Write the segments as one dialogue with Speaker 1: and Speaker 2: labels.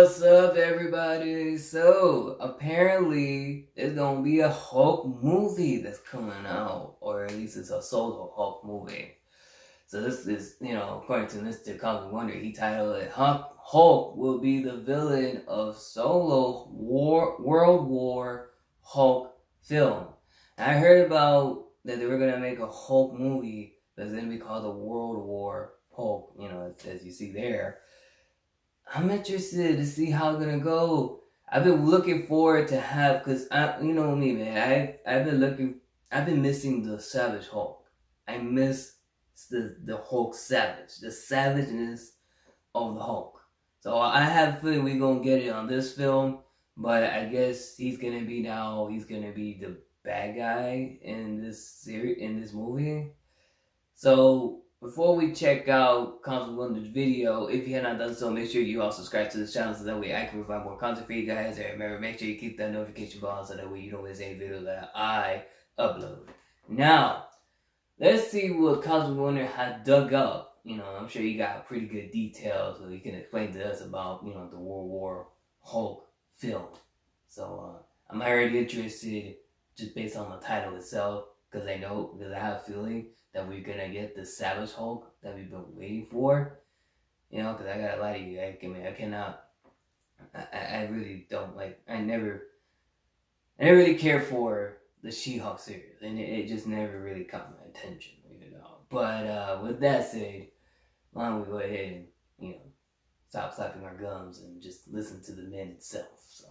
Speaker 1: What's up, everybody? So, apparently, there's gonna be a Hulk movie that's coming out, or at least it's a solo Hulk movie. So, this is, according to Mr. Comic Wonder, he titled it Hulk will be the villain of solo World War Hulk film. And I heard about that they were gonna make a Hulk movie that's gonna be called the World War Hulk, as you see there. I'm interested to see how it's gonna go. I've been looking forward to have, cause you know me, man. I've been missing the Savage Hulk. I miss the Hulk Savage, the savageness of the Hulk. So I have a feeling we're gonna get it on this film, but I guess he's gonna be the bad guy in this movie. So before we check out Comic Wonder's video, if you have not done so, make sure you all subscribe to this channel so that way I can provide more content for you guys. And remember, make sure you keep that notification bell so that way you don't miss any video that I upload. Now, let's see what Comic Wonder has dug up. I'm sure you got pretty good details so you can explain to us about, the World War Hulk film. So, I'm already interested just based on the title itself, because I have a feeling that we're gonna get the Savage Hulk that we've been waiting for. Because I gotta lie to you, I cannot. I really don't like. I never really cared for the She-Hulk series, and it just never really caught my attention, But with that said, why don't we go ahead and stop slapping our gums and just listen to the man itself. So.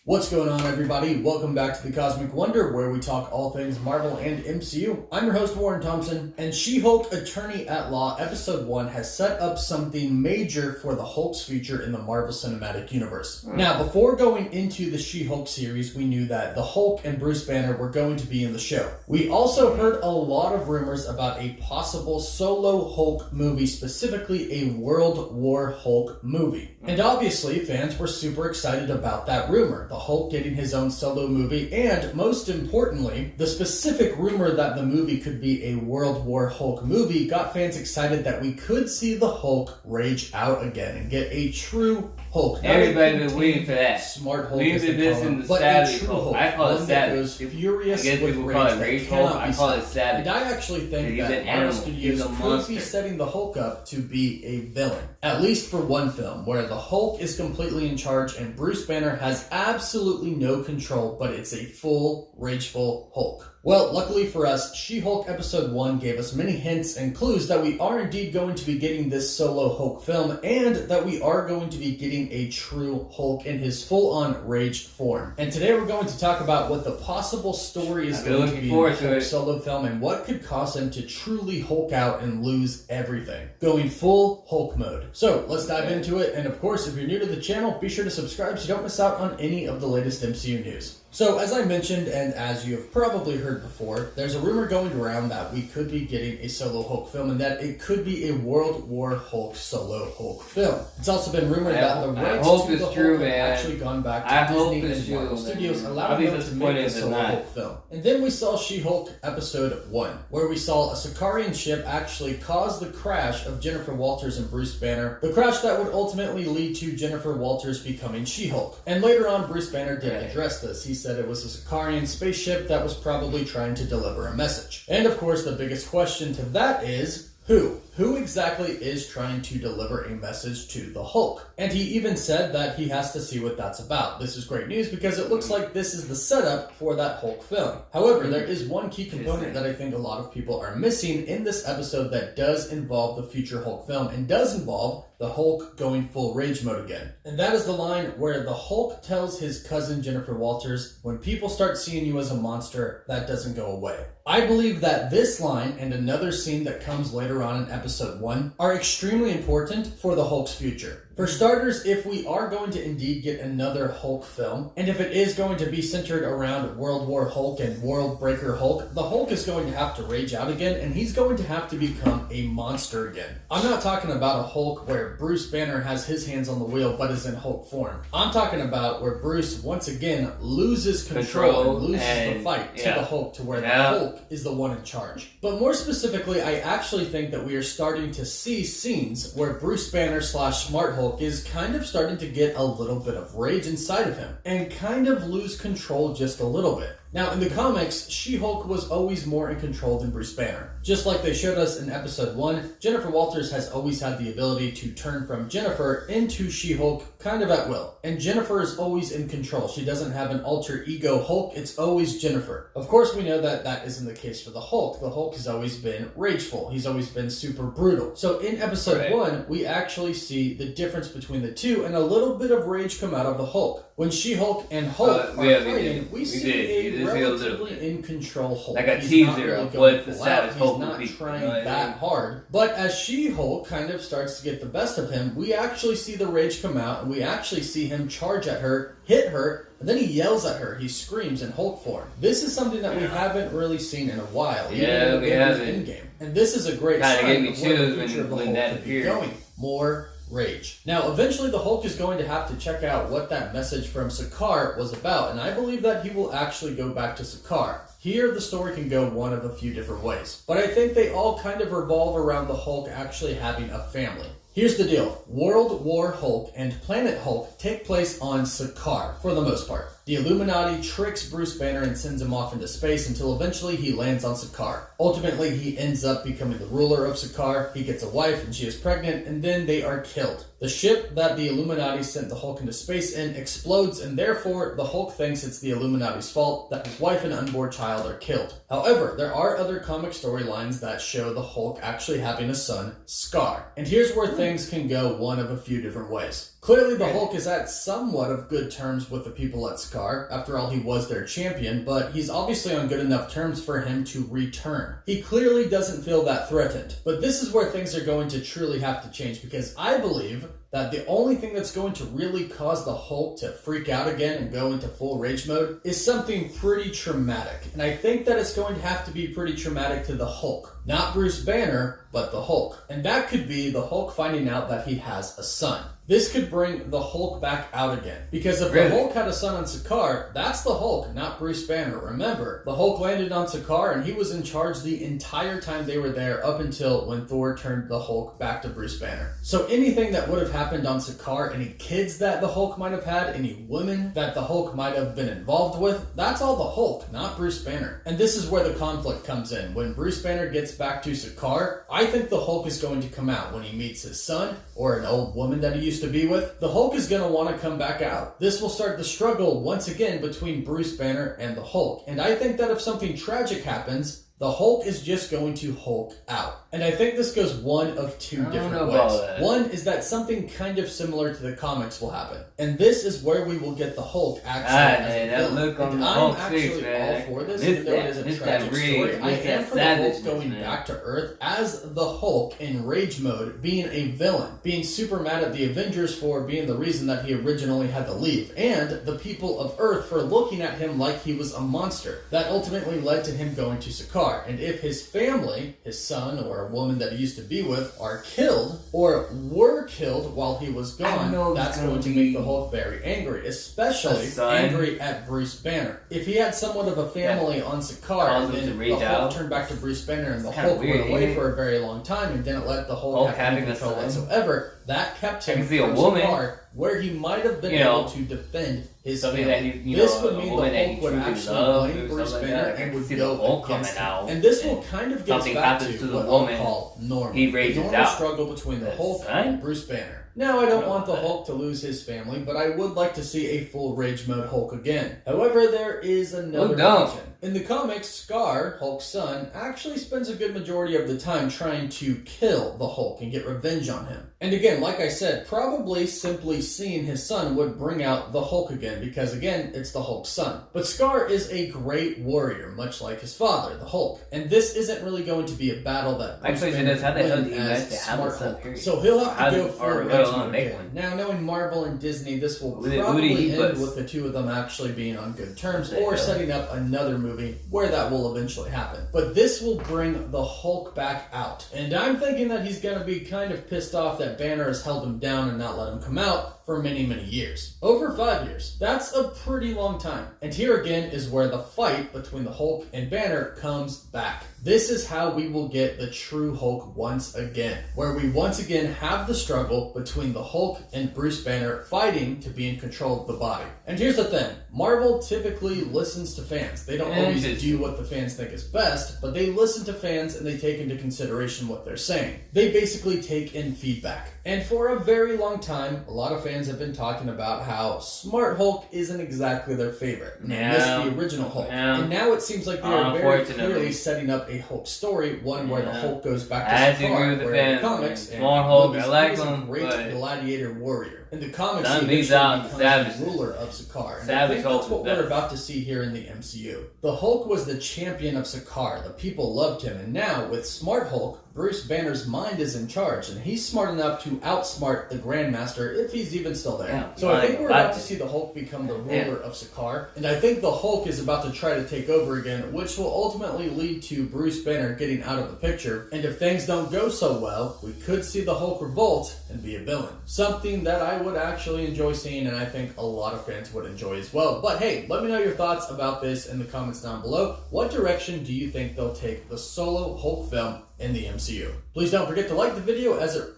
Speaker 2: What's going on, everybody? Welcome back to the Cosmic Wonder, where we talk all things Marvel and MCU. I'm your host, Warren Thompson, and She-Hulk Attorney at Law Episode 1 has set up something major for the Hulk's future in the Marvel Cinematic Universe. Now, before going into the She-Hulk series, we knew that the Hulk and Bruce Banner were going to be in the show. We also heard a lot of rumors about a possible solo Hulk movie, specifically a World War Hulk movie. And obviously, fans were super excited about that rumor. The Hulk getting his own solo movie, and most importantly, the specific rumor that the movie could be a World War Hulk movie got fans excited that we could see the Hulk rage out again and get a true Hulk.
Speaker 1: Everybody's been waiting for that.
Speaker 2: Smart Hulk,
Speaker 1: we've been missing the Savage Hulk. I call it Savage.
Speaker 2: Furious,
Speaker 1: I guess people call it Rage Hulk. I call it Savage.
Speaker 2: And I actually think that Marvel Studios could be setting the Hulk up to be a villain, at least for one film, where the Hulk is completely in charge and Bruce Banner has absolutely no control, but it's a full, rageful Hulk. Well, luckily for us, She-Hulk Episode 1 gave us many hints and clues that we are indeed going to be getting this solo Hulk film, and that we are going to be getting a true Hulk in his full-on rage form. And today we're going to talk about what the possible story is going to be in the Hulk solo film, and what could cause him to truly Hulk out and lose everything, going full Hulk mode. So let's dive into it, and of course, if you're new to the channel, be sure to subscribe so you don't miss out on any of the latest MCU news. So, as I mentioned, and as you have probably heard before, there's a rumor going around that we could be getting a solo Hulk film, and that it could be a World War Hulk solo Hulk film. It's also been rumored that the rights to the Hulk have actually gone back to Disney and Marvel Studios, allowing them to make a solo Hulk film. And then we saw She-Hulk Episode 1, where we saw a Sicarian ship actually cause the crash of Jennifer Walters and Bruce Banner, the crash that would ultimately lead to Jennifer Walters becoming She-Hulk. And later on, Bruce Banner did address this. He said it was a Sicarian spaceship that was probably trying to deliver a message. And of course, the biggest question to that is, who? Who exactly is trying to deliver a message to the Hulk? And he even said that he has to see what that's about. This is great news because it looks like this is the setup for that Hulk film. However, there is one key component that I think a lot of people are missing in this episode that does involve the future Hulk film, and does involve the Hulk going full rage mode again. And that is the line where the Hulk tells his cousin Jennifer Walters, "When people start seeing you as a monster, that doesn't go away." I believe that this line and another scene that comes later on in Episode 1 are extremely important for the Hulk's future. For starters, if we are going to indeed get another Hulk film, and if it is going to be centered around World War Hulk and World Breaker Hulk, the Hulk is going to have to rage out again, and he's going to have to become a monster again. I'm not talking about a Hulk where Bruce Banner has his hands on the wheel but is in Hulk form. I'm talking about where Bruce once again loses control and loses the fight to the Hulk, to where the Hulk is the one in charge. But more specifically, I actually think that we are starting to see scenes where Bruce Banner / Smart Hulk is kind of starting to get a little bit of rage inside of him and kind of lose control just a little bit. Now, in the comics, She-Hulk was always more in control than Bruce Banner. Just like they showed us in episode 1, Jennifer Walters has always had the ability to turn from Jennifer into She-Hulk kind of at will. And Jennifer is always in control. She doesn't have an alter ego Hulk, it's always Jennifer. Of course, we know that that isn't the case for the Hulk. The Hulk has always been rageful. He's always been super brutal. So in episode 1, we actually see the difference between the two and a little bit of rage come out of the Hulk. When She-Hulk and Hulk are fighting, we see a relatively in control Hulk.
Speaker 1: Like a teaser of what the Savage Hulk would be.
Speaker 2: He's not trying that hard. But as She-Hulk kind of starts to get the best of him, we actually see the rage come out, and we actually see him charge at her, hit her, and then he yells at her. He screams in Hulk form. This is something that we haven't really seen in a while.
Speaker 1: Yeah, we haven't.
Speaker 2: In-game. And this is a great sign of where the future of the Hulk could be going. More rage. Now, eventually the Hulk is going to have to check out what that message from Sakaar was about, and I believe that he will actually go back to Sakaar. Here, the story can go one of a few different ways, but I think they all kind of revolve around the Hulk actually having a family. Here's the deal. World War Hulk and Planet Hulk take place on Sakaar, for the most part. The Illuminati tricks Bruce Banner and sends him off into space until eventually he lands on Sakaar. Ultimately, he ends up becoming the ruler of Sakaar. He gets a wife and she is pregnant, and then they are killed. The ship that the Illuminati sent the Hulk into space in explodes, and therefore the Hulk thinks it's the Illuminati's fault that his wife and unborn child are killed. However, there are other comic storylines that show the Hulk actually having a son, Scar. And here's where things can go one of a few different ways. Clearly, the Hulk is at somewhat of good terms with the people at Sakaar. After all, he was their champion, but he's obviously on good enough terms for him to return. He clearly doesn't feel that threatened. But this is where things are going to truly have to change, because I believe that the only thing that's going to really cause the Hulk to freak out again and go into full rage mode is something pretty traumatic. And I think that it's going to have to be pretty traumatic to the Hulk. Not Bruce Banner, but the Hulk. And that could be the Hulk finding out that he has a son. This could bring the Hulk back out again. Because if the Hulk had a son on Sakaar, that's the Hulk, not Bruce Banner. Remember, the Hulk landed on Sakaar and he was in charge the entire time they were there, up until when Thor turned the Hulk back to Bruce Banner. So anything that would have happened on Sakaar, any kids that the Hulk might have had, any women that the Hulk might have been involved with, that's all the Hulk, not Bruce Banner. And this is where the conflict comes in. When Bruce Banner gets back to Sakaar, I think the Hulk is going to come out when he meets his son, or an old woman that he used to be with. The Hulk is going to want to come back out. This will start the struggle once again between Bruce Banner and the Hulk. And I think that if something tragic happens, the Hulk is just going to Hulk out. And I think this goes one of two different ways. One is that something kind of similar to the comics will happen. And this is where we will get the Hulk actually as a villain. And I'm actually all for this, even though it is a tragic story. I am for the Hulk going back to Earth as the Hulk in rage mode, being a villain, being super mad at the Avengers for being the reason that he originally had to leave, and the people of Earth for looking at him like he was a monster. That ultimately led to him going to Sakaar. And if his family, his son or a woman that he used to be with, are killed or were killed while he was gone, that's going to make the Hulk very angry, especially angry at Bruce Banner. If he had somewhat of a family on Sakaar, and then the Hulk turned back to Bruce Banner and the Hulk went away for a very long time and didn't let the Hulk have any control whatsoever, that kept him from Sakaar, where he might have been able to defend his family. This would mean the Hulk would actually blame Bruce Banner and would go against him. And this will kind of get us back to what I'll call normal. The normal struggle between the Hulk and Bruce Banner. Now, I don't want the Hulk to lose his family, but I would like to see a full rage mode Hulk again. However, there is another option. In the comics, Scar, Hulk's son, actually spends a good majority of the time trying to kill the Hulk and get revenge on him. And again, like I said, probably simply seeing his son would bring out the Hulk again, because again, it's the Hulk's son. But Scar is a great warrior, much like his father, the Hulk. And this isn't really going to be a battle that Bruce Banner would win as Smart Hulk. So he'll have to go for revenge
Speaker 1: gonna make one.
Speaker 2: Now, knowing Marvel and Disney, this will probably end with the two of them actually being on good terms, or setting up another movie where that will eventually happen. But this will bring the Hulk back out, and I'm thinking that he's gonna be kind of pissed off that Banner has held him down and not let him come out for many, many years. Over 5 years. That's a pretty long time. And here again is where the fight between the Hulk and Banner comes back. This is how we will get the true Hulk once again, where we once again have the struggle between the Hulk and Bruce Banner fighting to be in control of the body. And here's the thing, Marvel typically listens to fans. They don't always do what the fans think is best, but they listen to fans and they take into consideration what they're saying. They basically take in feedback. And for a very long time, a lot of fans have been talking about how Smart Hulk isn't exactly their favorite. And they miss the original Hulk. And now it seems like they are very clearly setting up a Hulk story, one where the Hulk goes back to Sakaar, where in the comics and
Speaker 1: Hulk, I like
Speaker 2: he's a
Speaker 1: him,
Speaker 2: great gladiator warrior. In the comics,
Speaker 1: he
Speaker 2: becomes the ruler of Sakaar. And I think that's what we're about to see here in the MCU. The Hulk was the champion of Sakaar. The people loved him. And now, with Smart Hulk, Bruce Banner's mind is in charge, and he's smart enough to outsmart the Grandmaster if he's even still there. Yeah, so I think we're about to see the Hulk become the ruler of Sakaar, and I think the Hulk is about to try to take over again, which will ultimately lead to Bruce Banner getting out of the picture. And if things don't go so well, we could see the Hulk revolt and be a villain. Something that I would actually enjoy seeing, and I think a lot of fans would enjoy as well. But hey, let me know your thoughts about this in the comments down below. What direction do you think they'll take the solo Hulk film in the MCU? Please don't forget to like the video as it...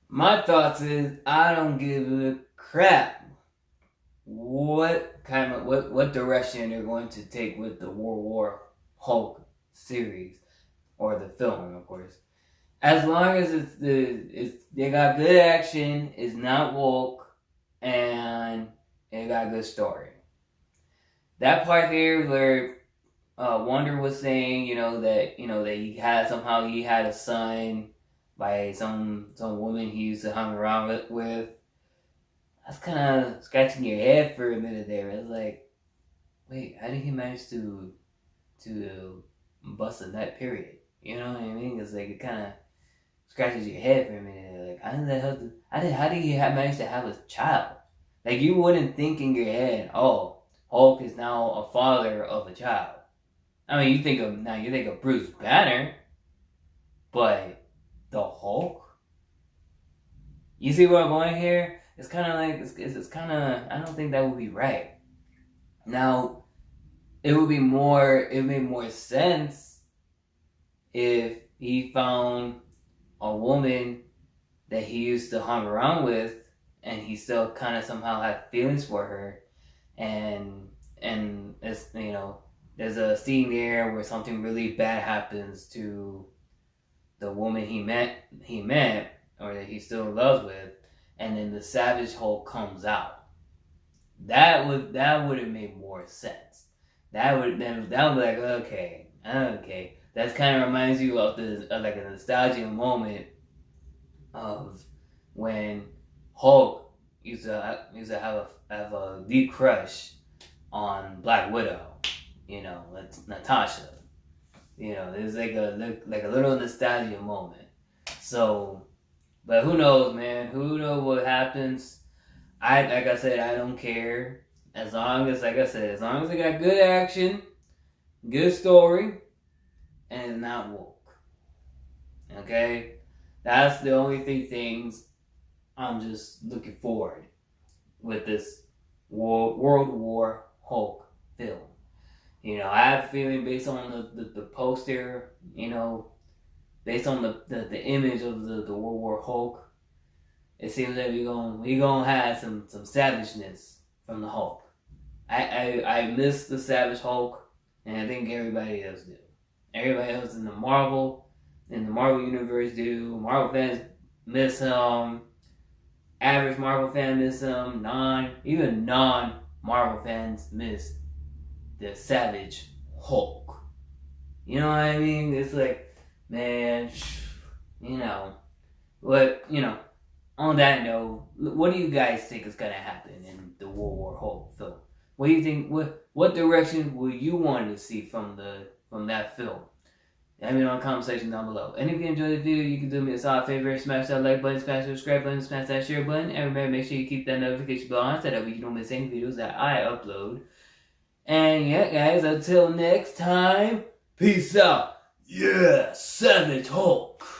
Speaker 1: My thoughts is, I don't give a crap what direction they're going to take with the World War Hulk series, or the film, of course. As long as they got good action, it's not woke, and it got a good story. That part there where Wonder was saying, that he had a son by some woman he used to hang around with. That's kind of scratching your head for a minute there. It's like, wait, how did he manage to bust a nut? Period. You know what I mean? It's like it kind of scratches your head for a minute. Like, how did he manage to have a child? Like, you wouldn't think in your head, oh, Hulk is now a father of a child. I mean, you think of Bruce Banner, but the Hulk? You see where I'm going here? It's kind of like, it's kind of, I don't think that would be right. Now, it would make more sense if he found a woman that he used to hang around with, and he still kind of somehow had feelings for her, and it's, there's a scene there where something really bad happens to the woman he met, or that he's still in love with, and then the Savage Hulk comes out. That would have made more sense. That would be like, okay. That kind of reminds you of like a nostalgia moment of when Hulk used to have a deep crush on Black Widow. It's Natasha. It's like a little nostalgia moment. So, but who knows, man? Who knows what happens? Like I said, I don't care. As long as they got good action, good story, and it's not woke. Okay? That's the only three things I'm just looking forward with this World War Hulk film. I have a feeling based on the poster, based on the image of the World War Hulk, it seems that we gonna have some savageness from the Hulk. I miss the Savage Hulk, and I think everybody else do. Everybody else in the Marvel universe do. Marvel fans miss him. Average Marvel fan miss him. Even non-Marvel fans miss the Savage Hulk. You know what I mean? It's like, man, but on that note, what do you guys think is gonna happen in the World War Hulk film? What do you think? What direction will you want to see from that film? Let me know in the comment section down below. And if you enjoyed the video, you can do me a solid favor, smash that like button, smash the subscribe button, smash that share button, and remember, make sure you keep that notification bell on so that way you don't miss any videos that I upload. And yeah, guys, until next time, peace out. Yeah, Savage Hulk.